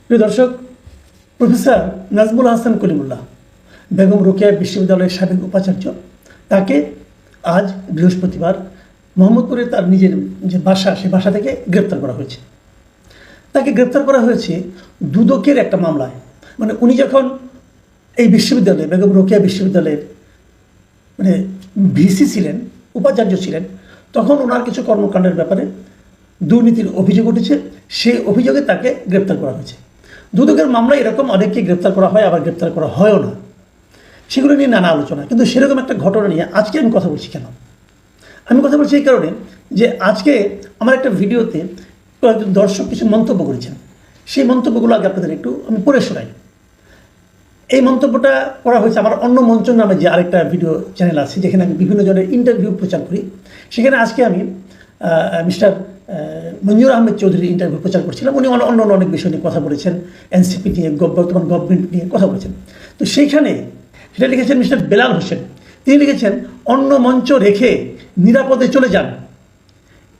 প্রিয় দর্শক, প্রফেসর নাজমুল হাসান কলিমুল্লাহ বেগম রোকেয়া বিশ্ববিদ্যালয়ের সাবেক উপাচার্য, তাকে আজ বৃহস্পতিবার মোহাম্মদপুরে তার নিজের যে বাসা, সেই বাসা থেকে গ্রেপ্তার করা হয়েছে। তাকে গ্রেপ্তার করা হয়েছে দুদকের একটা মামলায়। মানে উনি যখন এই বিশ্ববিদ্যালয়ে, বেগম রোকেয়া বিশ্ববিদ্যালয়ের ভিসি ছিলেন, উপাচার্য ছিলেন, তখন ওনার কিছু কর্মকাণ্ডের ব্যাপারে দুর্নীতির অভিযোগ উঠেছে। সেই অভিযোগে তাকে গ্রেপ্তার করা হয়েছে। দুদকের মামলায় এরকম অনেককে গ্রেপ্তার করা হয়, আবার গ্রেপ্তার করা হয়ও না। সেগুলো নিয়ে নানা আলোচনা। কিন্তু সেরকম একটা ঘটনা নিয়ে আজকে আমি কথা বলছি। কেন আমি কথা বলছি? এই কারণে যে আজকে আমার একটা ভিডিওতে কয়েকজন দর্শক কিছু মন্তব্য করেছেন। সেই মন্তব্যগুলো আগে আপনাদের একটু আমি পড়ে শোনাই। এই মন্তব্যটা করা হয়েছে আমার অন্য মঞ্চ নামে যে আরেকটা ভিডিও চ্যানেল আছে, যেখানে আমি বিভিন্ন জনের ইন্টারভিউ প্রচার করি। সেখানে আজকে আমি মিস্টার মঞ্জুর আহমেদ চৌধুরীর ইন্টারভিউ প্রচার করছিলাম। উনি অন্য অনেক বিষয় নিয়ে কথা বলেছেন, এনসিপি নিয়ে, বর্তমান গভর্নমেন্ট নিয়ে কথা বলেছেন। তো সেইখানে সেটা লিখেছেন মিস্টার বেলাল হোসেন। তিনি লিখেছেন, অন্য মঞ্চ রেখে নিরাপদে চলে যান,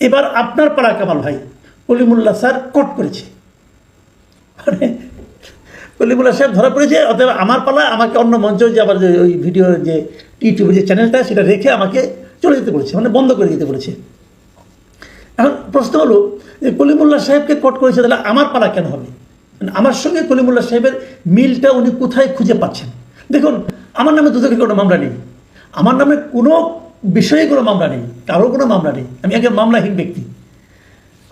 এবার আপনার পাড়া কামাল ভাই কলিমুল্লাহ স্যার কট করেছে। মানে কলিমুল্লাহ সাহেব ধরা পড়েছে, অতএব আমার পালা, আমাকে অন্য মঞ্চ যে আবার ওই ভিডিও যে ইউটিউবে যে চ্যানেলটা, সেটা রেখে আমাকে চলে যেতে বলেছে, মানে বন্ধ করে দিতে বলেছে। এখন প্রশ্ন হলো যে কলিমুল্লাহ সাহেবকে কট করেছে, তাহলে আমার পালা কেন হবে? মানে আমার সঙ্গে কলিমুল্লাহ সাহেবের মিলটা উনি কোথায় খুঁজে পাচ্ছেন? দেখুন, আমার নামে দুদকের কোনো মামলা নেই, আমার নামে কোনো বিষয়ে কোনো মামলা নেই, কারো কোনো মামলা নেই। আমি একজন মামলাহীন ব্যক্তি।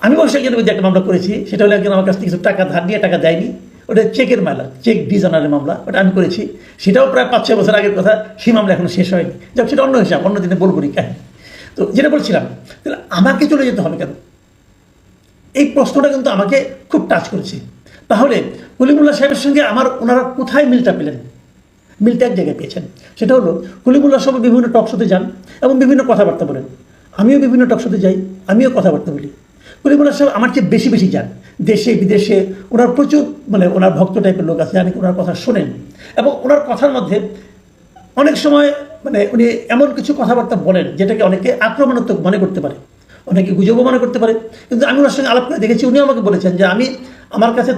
আমি অবশ্যই একজনের মধ্যে একটা মামলা করেছি, সেটা হলো একজন আমার কাছ থেকে কিছু টাকা ধার নিয়ে টাকা দেয়নি, ওটা চেকের মামলা, চেক ডিজনারের মামলা, ওটা আমি করেছি। সেটাও প্রায় 5-6 বছর আগের কথা। সেই মামলা এখনো শেষ হয়নি। যাক, সেটা অন্য হিসাব, অন্য দিনে বলবো নি। তো যেটা বলছিলাম, তাহলে আমাকে চলে যেতে হবে কেন? এই প্রশ্নটা কিন্তু আমাকে খুব টাচ করেছে। তাহলে কলিমুল্লাহ সাহেবের সঙ্গে ওনারা কোথায় মিলটা পেলেন? মিলটা এক জায়গায় পেয়েছেন। সেটা হলো, কলিমুল্লাহ সাহেব বিভিন্ন টকশোতে যান এবং বিভিন্ন কথাবার্তা বলেন। আমিও বিভিন্ন টকশোতে যাই, আমিও কথাবার্তা বলি। কলিমুল্লাহ সাহেব আমার চেয়ে বেশি বেশি যান দেশে বিদেশে। ওনার প্রচুর ওনার ভক্ত টাইপের লোক আছে, জানি ওনার কথা শোনেন। এবং ওনার কথার মধ্যে অনেক সময় উনি এমন কিছু কথাবার্তা বলেন যেটাকে অনেকে আক্রমণাত্মক মনে করতে পারে, অনেকে গুজবও মনে করতে পারে। কিন্তু আমি ওনার সঙ্গে আলাপ করে দেখেছি, উনি আমাকে বলেছেন যে আমার কাছে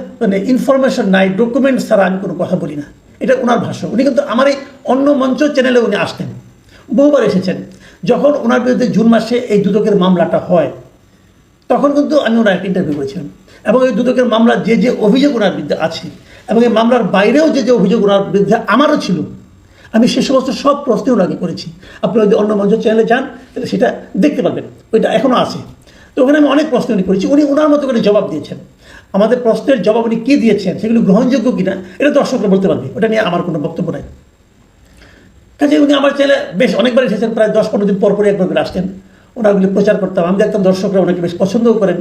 ইনফরমেশন নাই, ডকুমেন্টস ছাড়া আমি কোনো কথা বলি না। এটা ওনার ভাষ্য। উনি কিন্তু আমার এই অন্য মঞ্চ চ্যানেলে উনি আসতেন, বহুবার এসেছেন। যখন ওনার বিরুদ্ধে জুন মাসে এই দুদকের মামলাটা হয়, তখন কিন্তু আমি ওনার একটা ইন্টারভিউ করেছিলাম। এবং এই দুদকের মামলা যে অভিযোগ ওনার বিরুদ্ধে আছে, এবং এই মামলার বাইরেও যে অভিযোগ ওনার বিরুদ্ধে আমারও ছিল, আমি সে সমস্ত সব প্রশ্ন ওনাকে করেছি। আপনারা যদি অন্য মঞ্চ চ্যানেলে যান, তাহলে সেটা দেখতে পাবেন, ওইটা এখনও আছে। তো ওখানে আমি অনেক প্রশ্ন উনি করেছি, উনি ওনার মতো করে জবাব দিয়েছেন। আমাদের প্রশ্নের জবাব উনি কী দিয়েছেন, সেগুলো গ্রহণযোগ্য কিনা, এটা দর্শকরা বলতে পারবে, ওটা নিয়ে আমার কোনো বক্তব্য নাই। কাজে উনি আমার চ্যানেলে বেশ অনেকবার এসেছেন, প্রায় 10-15 দিন পর পরে একবার করে আসতেন। ওনাগুলি প্রচার করতাম, আমি দেখতাম দর্শকরা ওনাকে বেশ পছন্দও করেন।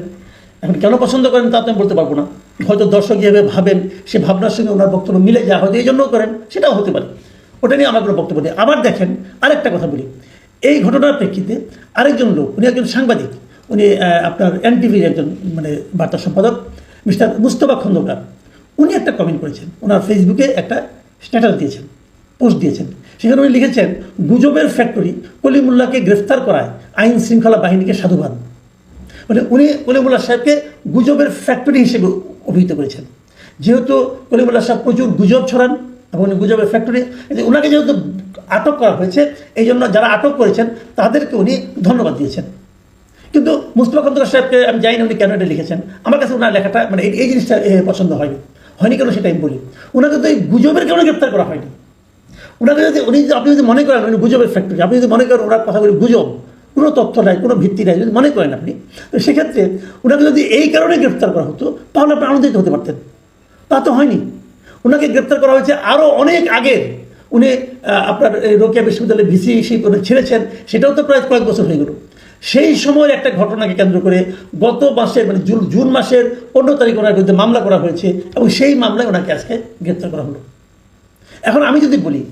এখন কেন পছন্দ করেন তা তো আমি বলতে পারবো না। হয়তো দর্শক যেভাবে ভাবেন, সে ভাবনার সঙ্গে ওনার বক্তব্য মিলে যায়, হয়তো এই জন্যও করেন, সেটাও হতে পারে। ওটা নিয়ে আমার কোনো বক্তব্য নেই। আবার দেখেন, আরেকটা কথা বলি। এই ঘটনার প্রেক্ষিতে আরেকজন লোক, উনি একজন সাংবাদিক, উনি আপনার এনটিভির একজন বার্তা সম্পাদক, মিস্টার মুস্তফা খন্দকার। উনি একটা কমেন্ট করেছেন, ওনার ফেসবুকে একটা স্ট্যাটাস দিয়েছেন, পোস্ট দিয়েছেন। সেখানে উনি লিখেছেন, গুজবের ফ্যাক্টরি কলিমুল্লাহকে গ্রেফতার করায় আইন শৃঙ্খলা বাহিনীকে সাধুবাদ। উনি কলিমুল্লাহ সাহেবকে গুজবের ফ্যাক্টরি হিসেবে অভিহিত করেছেন। যেহেতু কলিমুল্লাহ সাহেব প্রচুর গুজব ছড়ান এবং উনি গুজবের ফ্যাক্টরি, ওনাকে যেহেতু আটক করা হয়েছে, এই জন্য যারা আটক করেছেন তাদেরকে উনি ধন্যবাদ দিয়েছেন। কিন্তু মুস্তফা খন্দকার সাহেবকে আমি জানি না উনি কেন এটা লিখেছেন। আমার কাছে ওনার লেখাটা এই জিনিসটা পছন্দ হয়নি কেন সেটা আমি বলি। ওনাকে তো এই গুজবের কারণে গ্রেপ্তার করা হয়নি। ওনাকে আপনি যদি মনে করেন উনি গুজবের ফ্যাক্টরি, আপনি যদি মনে করেন ওনার কথাগুলি গুজব, কোনো তথ্য নাই, কোনো ভিত্তি নাই, যদি মনে করেন আপনি, তো সেক্ষেত্রে ওনাকে যদি এই কারণে গ্রেপ্তার করা হতো, তাহলে আপনি আনন্দিত হতে পারতেন। তা তো হয়নি। ওনাকে গ্রেপ্তার করা হয়েছে আরও অনেক আগের। উনি আপনার রোকেয়া বিশ্ববিদ্যালয়ে ভিসি হিসেবে ছেড়েছেন, সেটাও তো প্রায় কয়েক বছর হয়ে গেল। সেই সময়ের একটা ঘটনাকে কেন্দ্র করে গত মাসে জুন মাসের 15 তারিখ ওনার বিরুদ্ধে মামলা করা হয়েছে, এবং সেই মামলায় ওনাকে আজকে গ্রেপ্তার করা হলো। এখন আমি যদি বলি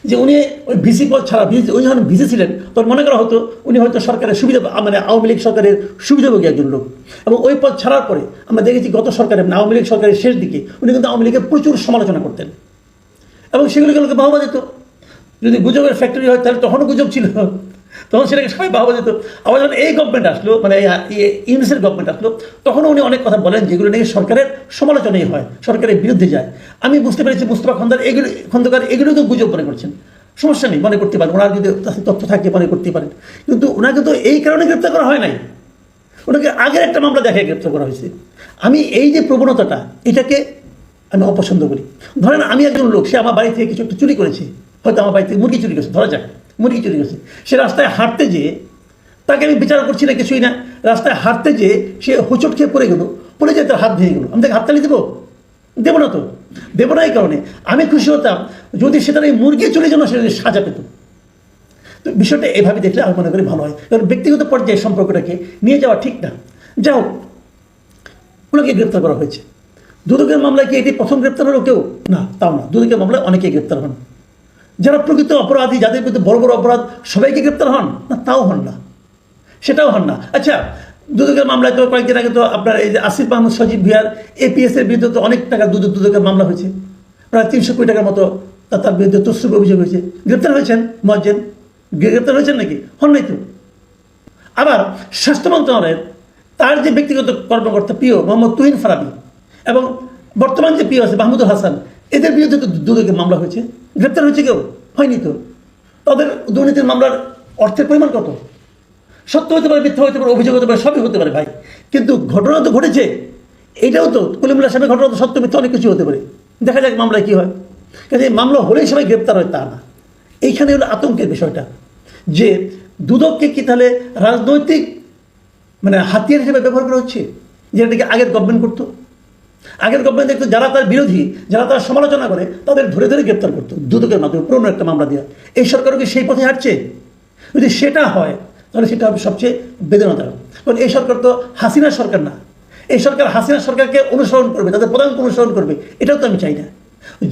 যে উনি ওই ভিসি পদ ছাড়া, উনি যখন ভিসি ছিলেন তখন মনে করা হতো উনি হয়তো সরকারের সুবিধা, আওয়ামী লীগ সরকারের সুবিধাভোগী একজন লোক। এবং ওই পদ ছাড়ার পরে আমরা দেখেছি গত সরকারের, আওয়ামী লীগ সরকারের শেষ দিকে উনি কিন্তু আওয়ামী লীগের প্রচুর সমালোচনা করতেন, এবং সেগুলোকে লোকে বাহবা যেত। যদি গুজবের ফ্যাক্টরি হয় তাহলে তখনও গুজব ছিল, তখন সেটাকে সবাই বাহবা দিত। আবার যখন এই গভর্নমেন্ট আসলো, মানে ইউনিসের গভর্নমেন্ট আসলো, তখন উনি অনেক কথা বলেন যেগুলো নাকি সরকারের সমালোচনাই হয়, সরকারের বিরুদ্ধে যায়। আমি বুঝতে পেরেছি মুস্তফা খন্দকার এগুলো তো গুজব মনে করছেন। সমস্যা নেই, মনে করতে পারেন, ওনার যদি তথ্য থাকে মনে করতে পারেন, কিন্তু ওনাকে তো এই কারণে গ্রেপ্তার করা হয় নাই, ওনাকে আগের একটা মামলা দেখায় গ্রেপ্তার করা হয়েছে। আমি এই যে প্রবণতাটা, এটাকে আমি অপছন্দ করি। ধরেন আমি একজন লোক, সে আমার বাড়ি থেকে কিছু একটা চুরি করেছে, হয়তো আমার বাড়ি থেকে মুরগি চুরি করেছে, ধরা যাক মুরগি চুরি করেছে, সে রাস্তায় হাঁটতে যেয়ে, তাকে আমি বিচার করছি না কিছুই না, রাস্তায় হাঁটতে যেয়ে সে হোঁচট খেয়ে পড়ে গেল, পড়ে যেয়ে তার হাত ভেঙে গেলো, আমি তাকে হাততালি দেবো? দেবো না তো। দেবো না এই কারণে আমি খুশি হতাম যদি সেটার এই মুরগি চুরির জন্য সে সাজা পেত। তো বিষয়টা এভাবে দেখলে আমি মনে করি ভালো হয়, কারণ ব্যক্তিগত পর্যায়ে সম্পর্কটাকে নিয়ে যাওয়া ঠিক না। যাই হোক, ওনাকে গ্রেপ্তার করা হয়েছে। দুদকের মামলায় কি এটি প্রথম গ্রেপ্তার হলো কেউ? না, তাও না। দুদকের মামলায় অনেকেই গ্রেপ্তার হন। যারা প্রকৃত অপরাধী, যাদের বিরুদ্ধে বড় বড় অপরাধ, সবাইকে গ্রেপ্তার হন না? তাও হন না, সেটাও হন না। আচ্ছা, দুদকের মামলায় তো কয়েকদিন আগে তো আপনার এই যে আসিফ মাহমুদ সজীব ভুঁইয়ার APS এর বিরুদ্ধে তো অনেক টাকা দুদকের মামলা হয়েছে, প্রায় 300 কোটি টাকার মতো তার বিরুদ্ধে তসরুপ অভিযোগ হয়েছে। গ্রেপ্তার হয়েছেন মুয়াজ্জেম? গ্রেপ্তার হয়েছেন নাকি? হন নাই তো। আবার স্বাস্থ্য মন্ত্রণালয়ের তার যে ব্যক্তিগত কর্মকর্তা প্রিয় মোহাম্মদ তুহিন ফারাবি এবং বর্তমান যে প্রিয় আছে মাহমুদুল হাসান, এদের বিরুদ্ধে তো দুদকের মামলা হয়েছে। গ্রেপ্তার হয়েছে কেউ? হয়নি তো। তাদের দুর্নীতির মামলার অর্থের পরিমাণ কত? সত্য হতে পারে, মিথ্যা হতে পারে, অভিযোগ হতে পারে, সবই হতে পারে ভাই, কিন্তু ঘটনা তো ঘটেছে। এইটাও তো কলিমুল্লাহ সাহেবের ঘটনা তো সত্য মিথ্যা অনেক কিছু হতে পারে। দেখা যাক মামলায় কী হয়। কাজে মামলা হলেই সবাই গ্রেপ্তার হয় তা না। এইখানে হলো আতঙ্কের বিষয়টা, যে দুদককে কি তাহলে রাজনৈতিক মানে হাতিয়ার হিসেবে ব্যবহার করা হচ্ছে, যেটাকে আগের গভর্নমেন্ট করতো। আগের গভর্নমেন্ট দেখতো যারা তার বিরোধী, যারা তার সমালোচনা করে, তাদের ধরে ধরে গ্রেপ্তার করতো দুদকের মাধ্যমে, পুরনো একটা মামলা দেওয়া। এই সরকারও কি সেই পথে হাঁটছে? যদি সেটা হয় তাহলে সেটা হবে সবচেয়ে বেদনাদায়ক। কারণ এই সরকার তো হাসিনার সরকার না। এই সরকার হাসিনার সরকারকে অনুসরণ করবে, তাদের প্রধানকে অনুসরণ করবে, এটাও তো আমি চাই না।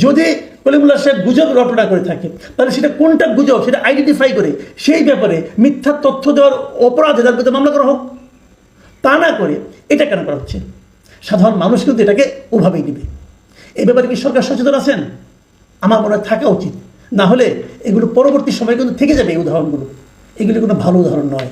যদি কলিমুল্লাহ সাহেব গুজব রটনা করে থাকে, তাহলে সেটা কোনটা গুজব সেটা আইডেন্টিফাই করে সেই ব্যাপারে মিথ্যা তথ্য দেওয়ার অপরাধে তার বিরুদ্ধে মামলা করা হোক। তা না করে এটা কেন করা হচ্ছে? সাধারণ মানুষ কিন্তু এটাকে ওভাবেই দিবে। এই ব্যাপারে কি সরকার সচেতন আছেন? আমার মনে হয় থাকা উচিত। না হলে এগুলো পরবর্তী সময় কিন্তু থেকে যাবে। এই উদাহরণগুলো, এগুলি কোনো ভালো উদাহরণ নয়।